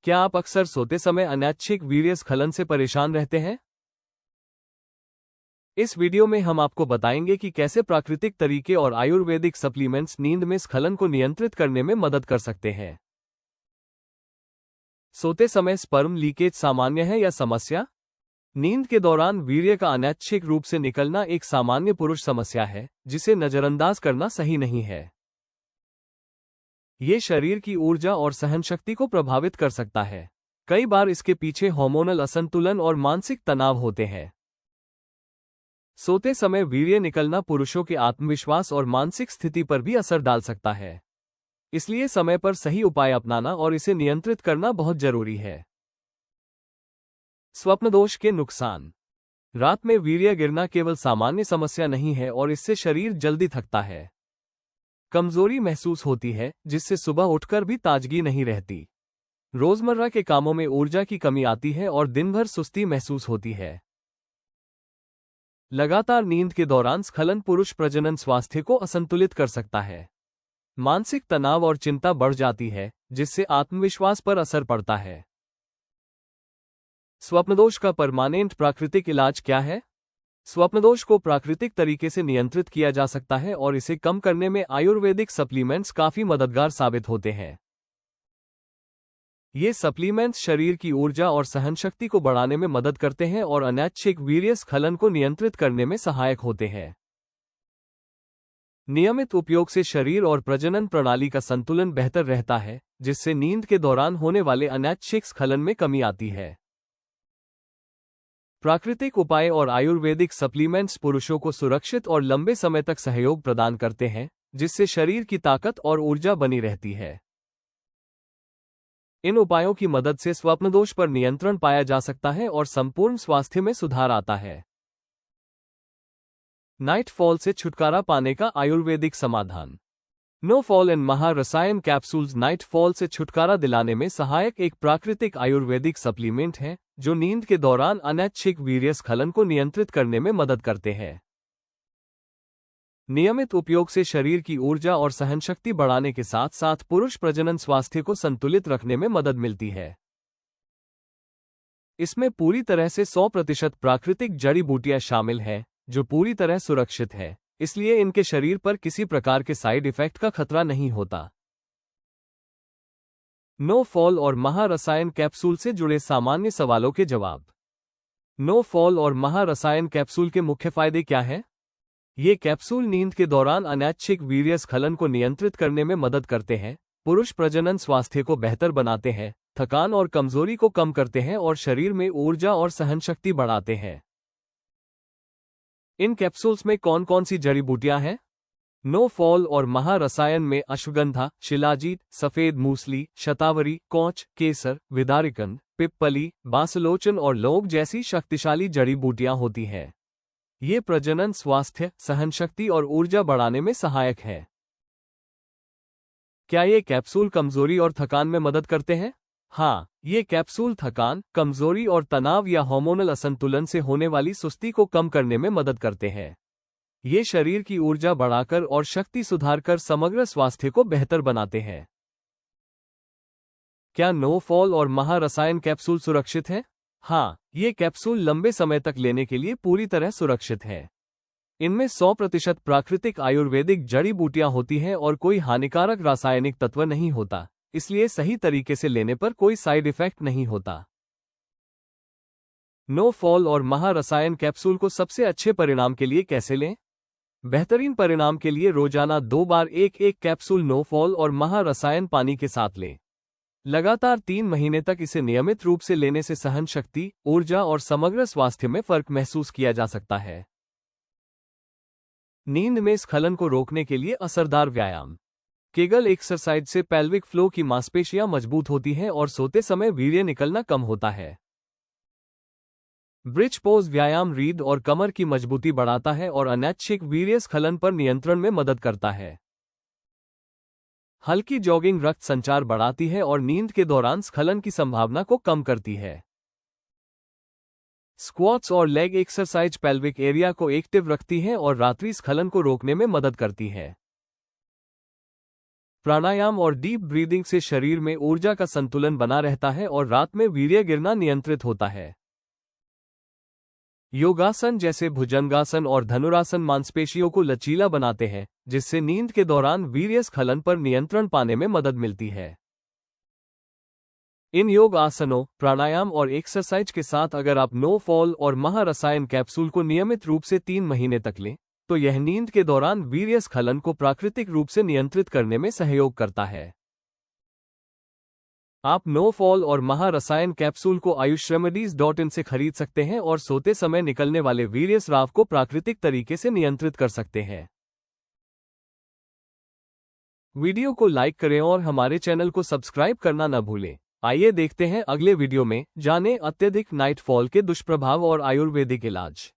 क्या आप अक्सर सोते समय अनैच्छिक वीर्य स्खलन से परेशान रहते हैं? इस वीडियो में हम आपको बताएंगे कि कैसे प्राकृतिक तरीके और आयुर्वेदिक सप्लीमेंट्स नींद में स्खलन को नियंत्रित करने में मदद कर सकते हैं। सोते समय स्पर्म लीकेज सामान्य है या समस्या? नींद के दौरान वीर्य का अनैच्छिक रूप से निकलना एक सामान्य पुरुष समस्या है, जिसे नजरअंदाज करना सही नहीं है। ये शरीर की ऊर्जा और सहनशक्ति को प्रभावित कर सकता है। कई बार इसके पीछे हार्मोनल असंतुलन और मानसिक तनाव होते हैं। सोते समय वीर्य निकलना पुरुषों के आत्मविश्वास और मानसिक स्थिति पर भी असर डाल सकता है। इसलिए समय पर सही उपाय अपनाना और इसे नियंत्रित करना बहुत जरूरी है। स्वप्नदोष के नुकसान। रात में वीर्य गिरना केवल सामान्य समस्या नहीं है और इससे शरीर जल्दी थकता है। कमजोरी महसूस होती है, जिससे सुबह उठकर भी ताजगी नहीं रहती। रोजमर्रा के कामों में ऊर्जा की कमी आती है और दिन भर सुस्ती महसूस होती है। लगातार नींद के दौरान स्खलन पुरुष प्रजनन स्वास्थ्य को असंतुलित कर सकता है। मानसिक तनाव और चिंता बढ़ जाती है, जिससे आत्मविश्वास पर असर पड़ता है। स्वप्नदोष का परमानेंट प्राकृतिक इलाज क्या है? स्वप्नदोष को प्राकृतिक तरीके से नियंत्रित किया जा सकता है और इसे कम करने में आयुर्वेदिक सप्लीमेंट्स काफी मददगार साबित होते हैं। ये सप्लीमेंट्स शरीर की ऊर्जा और सहनशक्ति को बढ़ाने में मदद करते हैं और अनैच्छिक वीर्य स्खलन को नियंत्रित करने में सहायक होते हैं। नियमित उपयोग से शरीर और प्रजनन प्रणाली का संतुलन बेहतर रहता है, जिससे नींद के दौरान होने वाले अनैच्छिक स्खलन में कमी आती है। प्राकृतिक उपाय और आयुर्वेदिक सप्लीमेंट्स पुरुषों को सुरक्षित और लंबे समय तक सहयोग प्रदान करते हैं, जिससे शरीर की ताकत और ऊर्जा बनी रहती है। इन उपायों की मदद से स्वप्नदोष पर नियंत्रण पाया जा सकता है और संपूर्ण स्वास्थ्य में सुधार आता है। नाइट फॉल से छुटकारा पाने का आयुर्वेदिक समाधान। No fall and Maharasayan capsules night fall से छुटकारा दिलाने में सहायक एक प्राकृतिक आयुर्वेदिक सप्लीमेंट है, जो नींद के दौरान अनैच्छिक वीर्य स्खलन को नियंत्रित करने में मदद करते हैं। नियमित उपयोग से शरीर की ऊर्जा और सहनशक्ति बढ़ाने के साथ साथ पुरुष प्रजनन स्वास्थ्य को संतुलित रखने में मदद मिलती है। इसमें पूरी तरह से 100% प्राकृतिक जड़ी बूटियां शामिल हैं, जो पूरी तरह सुरक्षित है, इसलिए इनके शरीर पर किसी प्रकार के साइड इफेक्ट का खतरा नहीं होता। नो फॉल और महारसायन कैप्सूल से जुड़े सामान्य सवालों के जवाब। नो फॉल और महारसायन कैप्सूल के मुख्य फायदे क्या हैं? ये कैप्सूल नींद के दौरान अनैच्छिक वीर्य स्खलन को नियंत्रित करने में मदद करते हैं, पुरुष प्रजनन स्वास्थ्य को बेहतर बनाते हैं, थकान और कमजोरी को कम करते हैं और शरीर में ऊर्जा और सहनशक्ति बढ़ाते हैं। इन कैप्सूल्स में कौन कौन सी जड़ी बूटियां हैं? नो फॉल और महारसायन में अश्वगंधा, शिलाजीत, सफेद मूसली, शतावरी, कौच, केसर, विदारिकंद, पिप्पली, बासलोचन और लौंग जैसी शक्तिशाली जड़ी बूटियां होती हैं। ये प्रजनन स्वास्थ्य, सहनशक्ति और ऊर्जा बढ़ाने में सहायक है। क्या ये कैप्सूल कमजोरी और थकान में मदद करते हैं? हाँ, ये कैप्सूल थकान, कमजोरी और तनाव या हार्मोनल असंतुलन से होने वाली सुस्ती को कम करने में मदद करते हैं। ये शरीर की ऊर्जा बढ़ाकर और शक्ति सुधारकर समग्र स्वास्थ्य को बेहतर बनाते हैं। क्या नो फॉल और महारसायन कैप्सूल सुरक्षित है? हाँ, ये कैप्सूल लंबे समय तक लेने के लिए पूरी तरह सुरक्षित है। इनमें 100% प्राकृतिक आयुर्वेदिक जड़ी बूटियां होती हैं और कोई हानिकारक रासायनिक तत्व नहीं होता, इसलिए सही तरीके से लेने पर कोई साइड इफेक्ट नहीं होता। नो फॉल और महारसायन कैप्सूल को सबसे अच्छे परिणाम के लिए कैसे लें? बेहतरीन परिणाम के लिए रोजाना 2 बार एक कैप्सूल नो फॉल और महारसायन पानी के साथ लें। लगातार 3 महीने तक इसे नियमित रूप से लेने से सहनशक्ति, ऊर्जा और समग्र स्वास्थ्य में फर्क महसूस किया जा सकता है। नींद में स्खलन को रोकने के लिए असरदार व्यायाम। केगल एक्सरसाइज से पेल्विक फ्लो की मांसपेशियां मजबूत होती हैं और सोते समय वीर्य निकलना कम होता है। ब्रिज पोज व्यायाम रीढ़ और कमर की मजबूती बढ़ाता है और अनैच्छिक वीर्य स्खलन पर नियंत्रण में मदद करता है। हल्की जॉगिंग रक्त संचार बढ़ाती है और नींद के दौरान स्खलन की संभावना को कम करती है। स्क्वाट्स और लेग एक्सरसाइज पेल्विक एरिया को एक्टिव रखती है और रात्रि स्खलन को रोकने में मदद करती है। प्राणायाम और डीप ब्रीदिंग से शरीर में ऊर्जा का संतुलन बना रहता है और रात में वीर्य गिरना नियंत्रित होता है। योगासन जैसे भुजंगासन और धनुरासन मांसपेशियों को लचीला बनाते हैं, जिससे नींद के दौरान वीर्यस्खलन पर नियंत्रण पाने में मदद मिलती है। इन योग आसनों, प्राणायाम और एक्सरसाइज के साथ अगर आप नो फॉल और महारसायन कैप्सूल को नियमित रूप से 3 महीने तक लें, तो यह नींद के दौरान वीर्यस्खलन को प्राकृतिक रूप से नियंत्रित करने में सहयोग करता है। आप नो फॉल और महारसायन कैप्सूल को ayushremedies.in से खरीद सकते हैं और सोते समय निकलने वाले वीर्यस्राव को प्राकृतिक तरीके से नियंत्रित कर सकते हैं। वीडियो को लाइक करें और हमारे चैनल को सब्सक्राइब करना न भूलें। आइए देखते हैं अगले वीडियो में, जानें अत्यधिक नाइट फॉल के दुष्प्रभाव और आयुर्वेदिक इलाज।